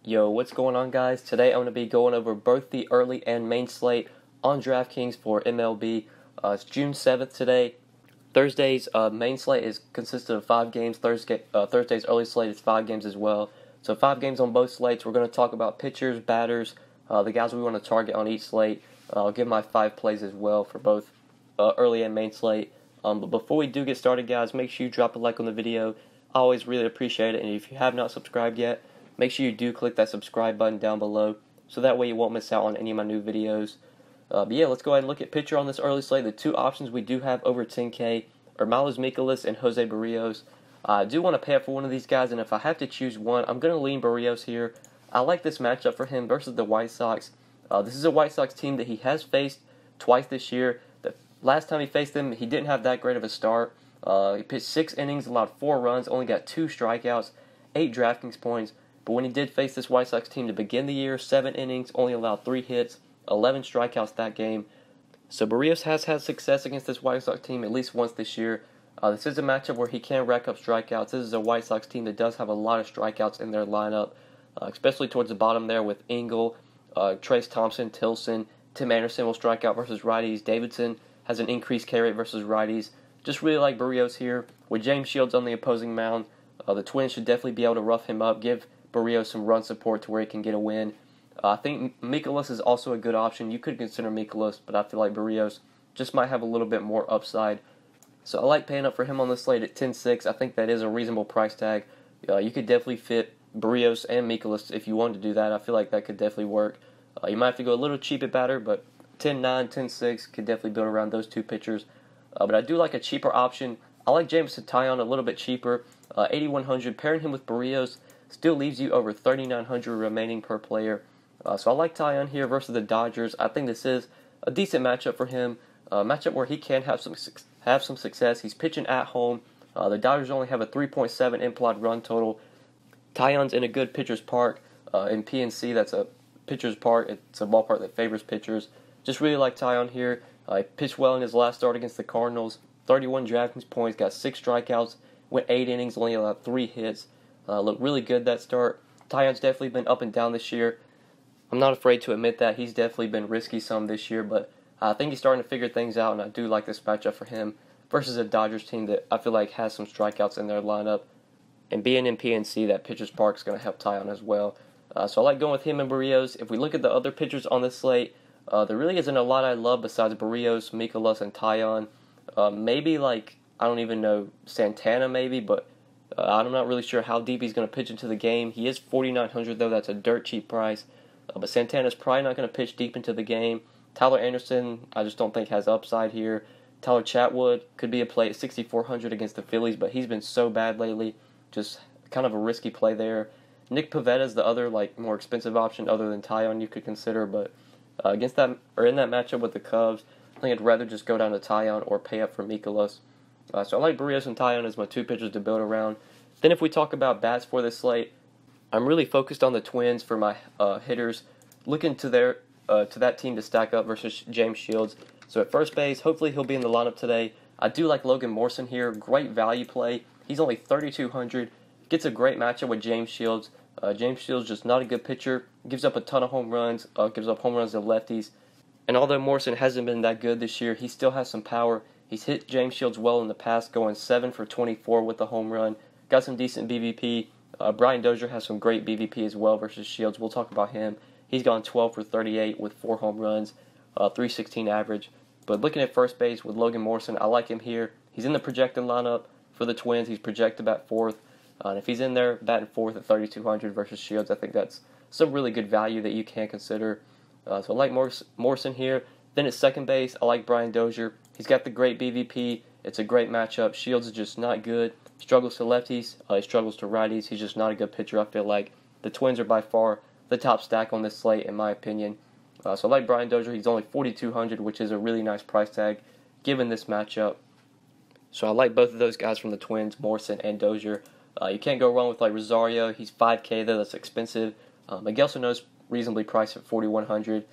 Yo, what's going on, guys? Today I'm going to be going over both the early and main slate on DraftKings for MLB. It's June 7th today. Thursday's main slate is consisted of 5 games. Thursday's early slate is 5 games as well. So 5 games on both slates. We're going to talk about pitchers, batters, the guys we want to target on each slate. I'll give my 5 plays as well for both early and main slate. But before we do get started, guys, make sure you drop a like on the video. I always really appreciate it. And if you have not subscribed yet, make sure you do click that subscribe button down below, so that way you won't miss out on any of my new videos. But yeah, let's go ahead and look at pitcher on this early slate. The 2 options we do have over 10K are Miles Mikolas and Jose Barrios. I do want to pay up for one of these guys, and if I have to choose one, I'm going to lean Barrios here. I like this matchup for him versus the White Sox. This is a White Sox team that he has faced twice this year. The last time he faced them, he didn't have that great of a start. He pitched 6 innings, allowed 4 runs, only got 2 strikeouts, 8 DraftKings points. But when he did face this White Sox team to begin the year, 7 innings, only allowed 3 hits, 11 strikeouts that game. So Barrios has had success against this White Sox team at least once this year. This is a matchup where he can rack up strikeouts. This is a White Sox team that does have a lot of strikeouts in their lineup, especially towards the bottom there with Engel, Trace Thompson, Tilson. Tim Anderson will strike out versus righties. Davidson has an increased K rate versus righties. Just really like Barrios here. With James Shields on the opposing mound, the Twins should definitely be able to rough him up, give Barrios some run support to where he can get a win. I think Mikolas is also a good option. You could consider Mikolas, but I feel like Barrios just might have a little bit more upside. So I like paying up for him on the slate at 10-6. I think that is a reasonable price tag. You could definitely fit Barrios and Mikolas if you wanted to do that. I feel like that could definitely work. You might have to go a little cheap at batter, but 10-9, 10-6 could definitely build around those 2 pitchers. But I do like a cheaper option. I like Jameson Taillon a little bit cheaper, 8,100. Pairing him with Barrios still leaves you over 3,900 remaining per player. So I like Taillon here versus the Dodgers. I think this is a decent matchup for him. A matchup where he can have some success. He's pitching at home. The Dodgers only have a 3.7 implied run total. Taillon's in a good pitcher's park. In PNC, that's a pitcher's park. It's a ballpark that favors pitchers. Just really like Taillon here. He pitched well in his last start against the Cardinals. 31 DraftKings points, got 6 strikeouts, went 8 innings, only allowed 3 hits. Looked really good that start. Taillon's definitely been up and down this year. I'm not afraid to admit that. He's definitely been risky some this year, but I think he's starting to figure things out, and I do like this matchup for him versus a Dodgers team that I feel like has some strikeouts in their lineup. And being in PNC, that pitcher's park is going to help Taillon as well. So I like going with him and Barrios. If we look at the other pitchers on this slate, there really isn't a lot I love besides Barrios, Mikolas, and Taillon. Maybe I don't even know, Santana maybe, but I'm not really sure how deep he's going to pitch into the game. He is 4,900 though. That's a dirt cheap price. But Santana's probably not going to pitch deep into the game. Tyler Anderson, I just don't think has upside here. Tyler Chatwood could be a play at 6,400 against the Phillies, but he's been so bad lately. Just kind of a risky play there. Nick Pivetta is the other more expensive option other than Taillon you could consider, but in that matchup with the Cubs, I think I'd rather just go down to Taillon or pay up for Mikolas. So I like Barrios and Taillon as my 2 pitchers to build around. Then if we talk about bats for this slate, I'm really focused on the Twins for my hitters, looking to that team to stack up versus James Shields. So at first base, hopefully he'll be in the lineup today. I do like Logan Morrison here, great value play. He's only 3,200, gets a great matchup with James Shields. James Shields just not a good pitcher, gives up a ton of home runs, gives up home runs to lefties. And although Morrison hasn't been that good this year, he still has some power. He's hit James Shields well in the past, going 7 for 24 with a home run. Got some decent BVP. Brian Dozier has some great BVP as well versus Shields. We'll talk about him. He's gone 12 for 38 with 4 home runs, 316 average. But looking at first base with Logan Morrison, I like him here. He's in the projected lineup for the Twins. He's projected at 4th. And if he's in there batting 4th at 3,200 versus Shields, I think that's some really good value that you can consider. So I like Morrison here. Then at second base, I like Brian Dozier. He's got the great BVP. It's a great matchup. Shields is just not good. Struggles to lefties. He struggles to righties. He's just not a good pitcher. I feel like the Twins are by far the top stack on this slate, in my opinion. So I like Brian Dozier. He's only 4,200, which is a really nice price tag given this matchup. So I like both of those guys from the Twins, Morrison and Dozier. You can't go wrong with Rosario. He's 5K though. That's expensive. Miguel Sano's reasonably priced at 4,100.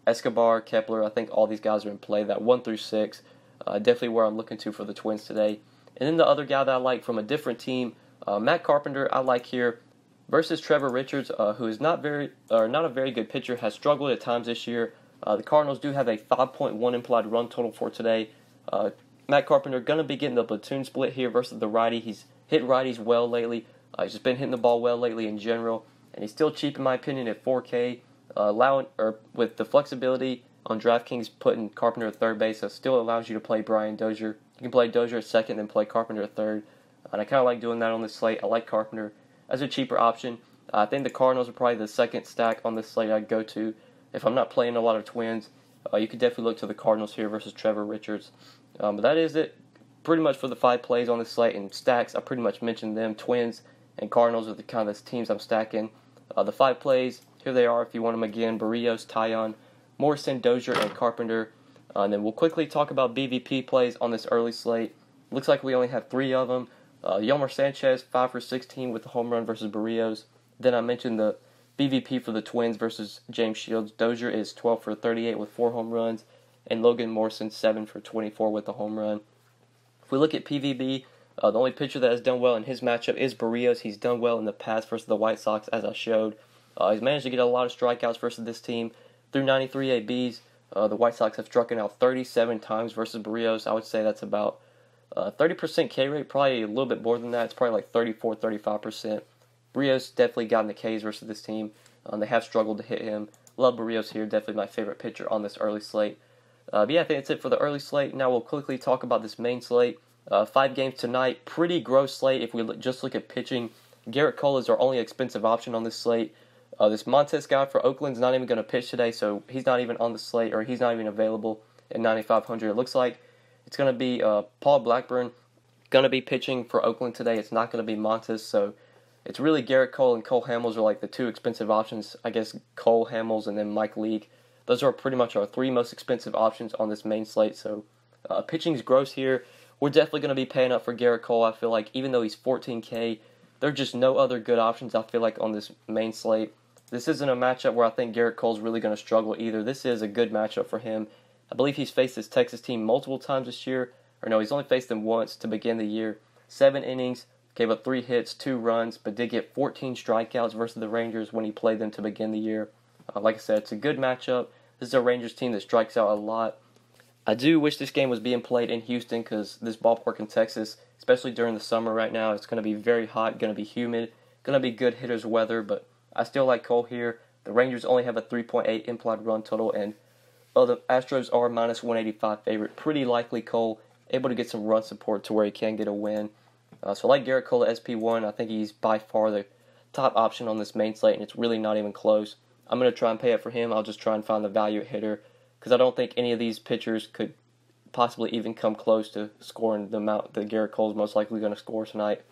Escobar, Kepler, I think all these guys are in play. That 1 through 6, definitely where I'm looking to for the Twins today. And then the other guy that I like from a different team, Matt Carpenter, I like here. versus Trevor Richards, who is not a very good pitcher, has struggled at times this year. The Cardinals do have a 5.1 implied run total for today. Matt Carpenter going to be getting the platoon split here versus the righty. He's hit righties well lately. He's just been hitting the ball well lately in general, and he's still cheap in my opinion at 4K. With the flexibility on DraftKings putting Carpenter at third base, it still allows you to play Brian Dozier. You can play Dozier at second, then play Carpenter at third, and I kind of like doing that on this slate. I like Carpenter as a cheaper option. I think the Cardinals are probably the second stack on this slate I'd go to if I'm not playing a lot of Twins. You could definitely look to the Cardinals here versus Trevor Richards. But that is it pretty much for the 5 plays on this slate. And stacks, I pretty much mentioned them. Twins and Cardinals are the kind of teams I'm stacking. The 5 plays, here they are if you want them again. Barrios, Taillon, Morrison, Dozier, and Carpenter. And then we'll quickly talk about BVP plays on this early slate. Looks like we only have 3 of them. Yomar Sanchez, 5 for 16 with the home run versus Barrios. Then I mentioned the BVP for the Twins versus James Shields. Dozier is 12 for 38 with 4 home runs. And Logan Morrison, 7 for 24 with a home run. If we look at PVB, the only pitcher that has done well in his matchup is Barrios. He's done well in the past versus the White Sox, as I showed. He's managed to get a lot of strikeouts versus this team. Through 93 ABs, the White Sox have struck him out 37 times versus Barrios. I would say that's about 30% K rate, probably a little bit more than that. It's probably like 34-35%. Barrios definitely gotten the Ks versus this team. They have struggled to hit him. Love Barrios here, definitely my favorite pitcher on this early slate. But yeah, I think that's it for the early slate. Now we'll quickly talk about this main slate. 5 games tonight. Pretty gross slate if we just look at pitching. Garrett Cole is our only expensive option on this slate. This Montes guy for Oakland's not even going to pitch today, so he's not even on the slate, or he's not even available at 9,500. It looks like it's going to be Paul Blackburn going to be pitching for Oakland today. It's not going to be Montes, so it's really Garrett Cole and Cole Hamels are like the 2 expensive options. I guess Cole, Hamels, and then Mike Leake. Those are pretty much our 3 most expensive options on this main slate. So pitching's gross here. We're definitely going to be paying up for Garrett Cole. I feel like even though he's 14K, there are just no other good options I feel like on this main slate. This isn't a matchup where I think Garrett Cole's really going to struggle either. This is a good matchup for him. I believe he's faced this Texas team multiple times this year. Or no, he's only faced them once to begin the year. 7 innings, gave up 3 hits, 2 runs, but did get 14 strikeouts versus the Rangers when he played them to begin the year. Like I said, it's a good matchup. This is a Rangers team that strikes out a lot. I do wish this game was being played in Houston because this ballpark in Texas, especially during the summer right now, it's going to be very hot, going to be humid, going to be good hitters' weather, but I still like Cole here. The Rangers only have a 3.8 implied run total, and the Astros are minus 185 favorite. Pretty likely Cole able to get some run support to where he can get a win. So I like Garrett Cole at SP1. I think he's by far the top option on this main slate, and it's really not even close. I'm going to try and pay up for him. I'll just try and find the value hitter because I don't think any of these pitchers could possibly even come close to scoring the amount that Garrett Cole is most likely going to score tonight.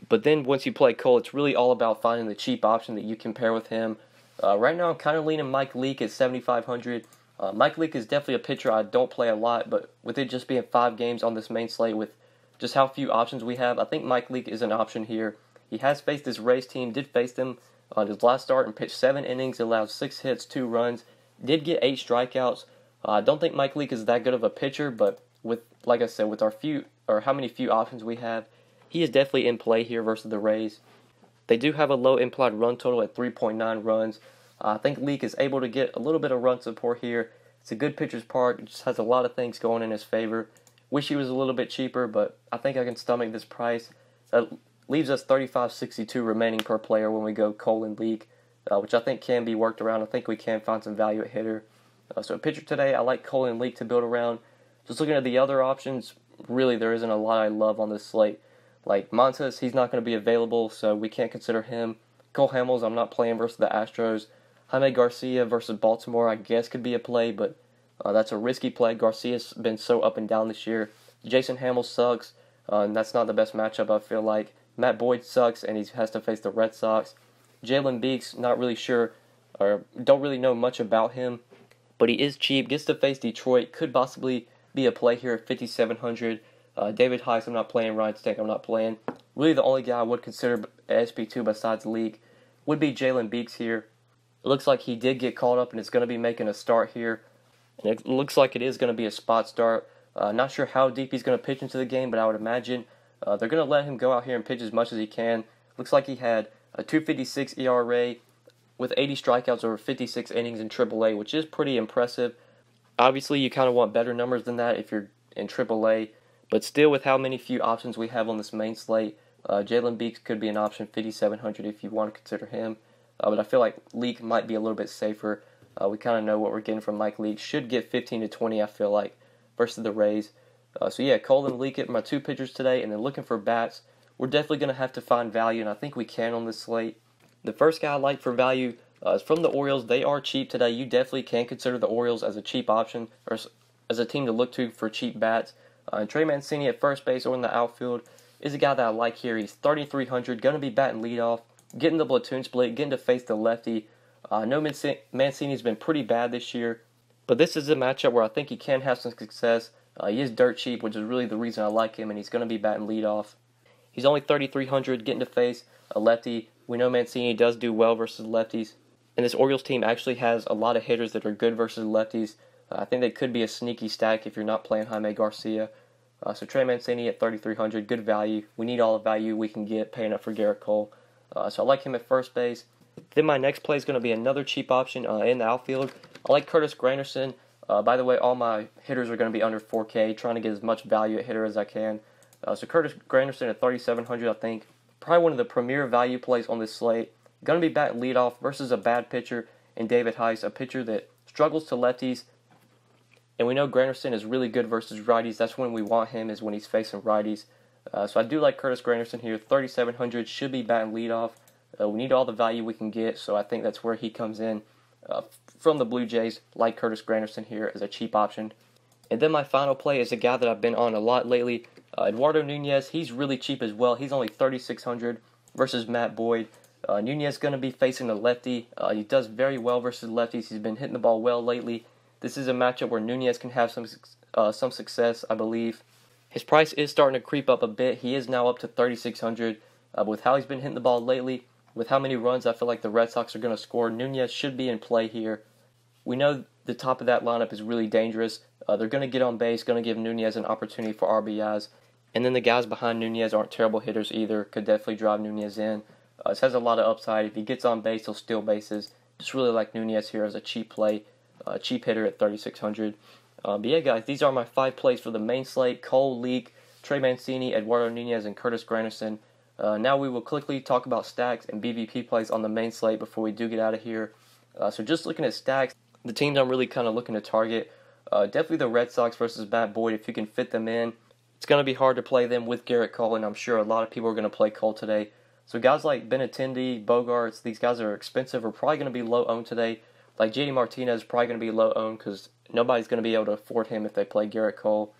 But then once you play Cole, it's really all about finding the cheap option that you can pair with him. Right now I'm kind of leaning Mike Leake at 7,500. Mike Leake is definitely a pitcher I don't play a lot, but with it just being 5 games on this main slate with just how few options we have, I think Mike Leake is an option here. He has faced this Rays team, did face them on his last start and pitched 7 innings, allowed 6 hits, 2 runs, did get 8 strikeouts. I don't think Mike Leake is that good of a pitcher, but with, like I said, with how many few options we have, he is definitely in play here versus the Rays. They do have a low implied run total at 3.9 runs. I think Leake is able to get a little bit of run support here. It's a good pitcher's park. It just has a lot of things going in his favor. Wish he was a little bit cheaper, but I think I can stomach this price. That leaves us $35.62 remaining per player when we go Cole and Leake, which I think can be worked around. I think we can find some value at hitter. So a pitcher today, I like Cole and Leake to build around. Just looking at the other options, really there isn't a lot I love on this slate. Like Montes, he's not going to be available, so we can't consider him. Cole Hamels, I'm not playing versus the Astros. Jaime Garcia versus Baltimore, I guess could be a play, but that's a risky play. Garcia's been so up and down this year. Jason Hamels sucks, and that's not the best matchup, I feel like. Matt Boyd sucks, and he has to face the Red Sox. Jalen Beeks, not really sure, or don't really know much about him, but he is cheap. Gets to face Detroit. Could possibly be a play here at 5,700. David Heiss, I'm not playing. Ryan Stank, I'm not playing. Really, the only guy I would consider SP2 besides League would be Jalen Beeks here. It looks like he did get called up and is going to be making a start here. And it looks like it is going to be a spot start. Not sure how deep he's going to pitch into the game, but I would imagine they're going to let him go out here and pitch as much as he can. Looks like he had a 2.56 ERA with 80 strikeouts over 56 innings in AAA, which is pretty impressive. Obviously, you kind of want better numbers than that if you're in AAA, but still, with how many few options we have on this main slate, Jalen Beeks could be an option, 5,700 if you want to consider him. But I feel like Leake might be a little bit safer. We kind of know what we're getting from Mike Leake. Should get 15 to 20, I feel like, versus the Rays. So yeah, Cole and Leake are my two pitchers today, and then looking for bats. We're definitely going to have to find value, and I think we can on this slate. The first guy I like for value is from the Orioles. They are cheap today. You definitely can consider the Orioles as a cheap option, or as a team to look to for cheap bats. And Trey Mancini at first base or in the outfield is a guy that I like here. He's 3,300, going to be batting leadoff, getting the platoon split, getting to face the lefty. I know Mancini's been pretty bad this year, but this is a matchup where I think he can have some success. He is dirt cheap, which is really the reason I like him, and he's going to be batting leadoff. He's only 3,300, getting to face a lefty. We know Mancini does do well versus lefties, and this Orioles team actually has a lot of hitters that are good versus lefties. I think they could be a sneaky stack if you're not playing Jaime Garcia. So Trey Mancini at 3,300, good value. We need all the value we can get paying up for Garrett Cole. So I like him at first base. Then my next play is going to be another cheap option in the outfield. I like Curtis Granderson. By the way, all my hitters are going to be under 4K, trying to get as much value at hitter as I can. So Curtis Granderson at 3,700, I think. Probably one of the premier value plays on this slate. Going to be batting leadoff versus a bad pitcher in David Heiss, a pitcher that struggles to lefties. And we know Granderson is really good versus righties. That's when we want him, is when he's facing righties. So I do like Curtis Granderson here. 3,700, should be batting leadoff. We need all the value we can get, so I think that's where he comes in from the Blue Jays. Like Curtis Granderson here as a cheap option. And then my final play is a guy that I've been on a lot lately, Eduardo Nunez. He's really cheap as well. He's only 3,600 versus Matt Boyd. Nunez is going to be facing a lefty. He does very well versus lefties. He's been hitting the ball well lately. This is a matchup where Nunez can have some success, I believe. His price is starting to creep up a bit. He is now up to 3,600. With how he's been hitting the ball lately, with how many runs I feel like the Red Sox are going to score, Nunez should be in play here. We know the top of that lineup is really dangerous. They're going to get on base, going to give Nunez an opportunity for RBIs. And then the guys behind Nunez aren't terrible hitters either. Could definitely drive Nunez in. This has a lot of upside. If he gets on base, he'll steal bases. Just really like Nunez here as a cheap play. Cheap hitter at 3,600. But yeah, guys, these are my 5 plays for the main slate. Cole, Leake, Trey Mancini, Eduardo Nunez, and Curtis Granderson. Now we will quickly talk about stacks and BVP plays on the main slate before we do get out of here. So just looking at stacks, the teams I'm really kind of looking to target, definitely the Red Sox versus Matt Boyd. If you can fit them in, it's going to be hard to play them with Garrett Cole, and I'm sure a lot of people are going to play Cole today. So guys like Benintendi, Bogarts, these guys are expensive, are probably going to be low owned today. Like JD Martinez is probably going to be low owned because nobody's going to be able to afford him if they play Garrett Cole.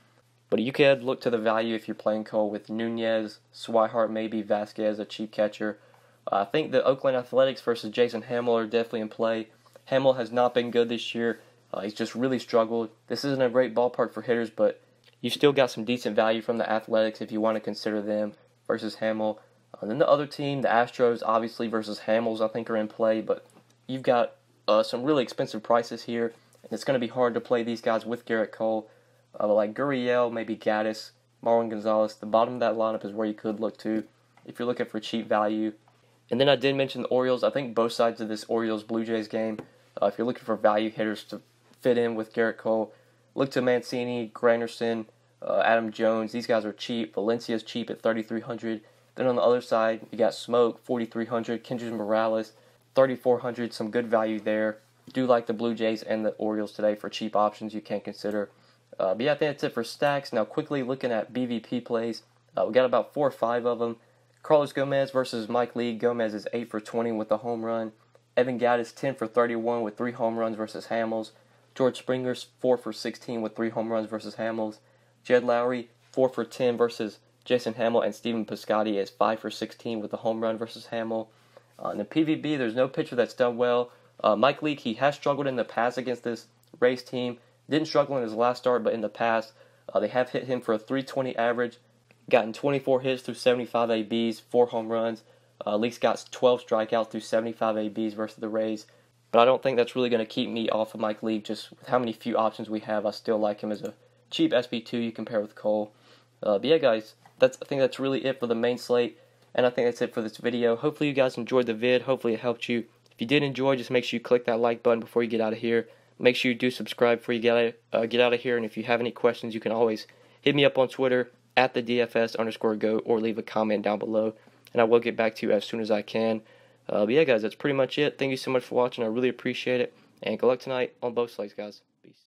But you could look to the value if you're playing Cole with Nunez, Swihart, maybe Vasquez, a cheap catcher. I think the Oakland Athletics versus Jason Hamill are definitely in play. Hamill has not been good this year. He's just really struggled. This isn't a great ballpark for hitters, but you still got some decent value from the Athletics if you want to consider them versus Hamill. Then the other team, the Astros, obviously versus Hamels, I think are in play, but you've got some really expensive prices here, and it's going to be hard to play these guys with Garrett Cole. Like Gurriel, maybe Gaddis, Marwin Gonzalez. The bottom of that lineup is where you could look to if you're looking for cheap value. And then I did mention the Orioles. I think both sides of this Orioles-Blue Jays game, if you're looking for value hitters to fit in with Garrett Cole, look to Mancini, Granderson, Adam Jones. These guys are cheap. Valencia's cheap at 3,300. Then on the other side, you got Smoke, 4,300. Kendrys Morales, 3,400. Some good value there. Do like the Blue Jays and the Orioles today for cheap options you can consider. But yeah, I think that's it for stacks. Now quickly looking at BVP plays. We got about 4 or 5 of them. Carlos Gomez versus Mike Leake. Gomez is 8 for 20 with the home run. Evan Gaddis 10 for 31 with 3 home runs versus Hamels. George Springer's 4 for 16 with 3 home runs versus Hamels. Jed Lowry 4 for 10 versus Jason Hamill, and Stephen Piscotty is 5 for 16 with a home run versus Hamill. In the PVB, there's no pitcher that's done well. Mike Leake, he has struggled in the past against this Rays team. Didn't struggle in his last start, but in the past, they have hit him for a 320 average. Gotten 24 hits through 75 ABs, 4 home runs. Leake's got 12 strikeouts through 75 ABs versus the Rays. But I don't think that's really going to keep me off of Mike Leake. Just with how many few options we have, I still like him as a cheap SP2 you compare with Cole. But yeah, guys, I think that's really it for the main slate. And I think that's it for this video. Hopefully you guys enjoyed the vid. Hopefully it helped you. If you did enjoy, just make sure you click that like button before you get out of here. Make sure you do subscribe before you get out of here. And if you have any questions, you can always hit me up on Twitter at the DFS_GOAT or leave a comment down below. And I will get back to you as soon as I can. But yeah, guys, that's pretty much it. Thank you so much for watching. I really appreciate it. And good luck tonight on both slates, guys. Peace.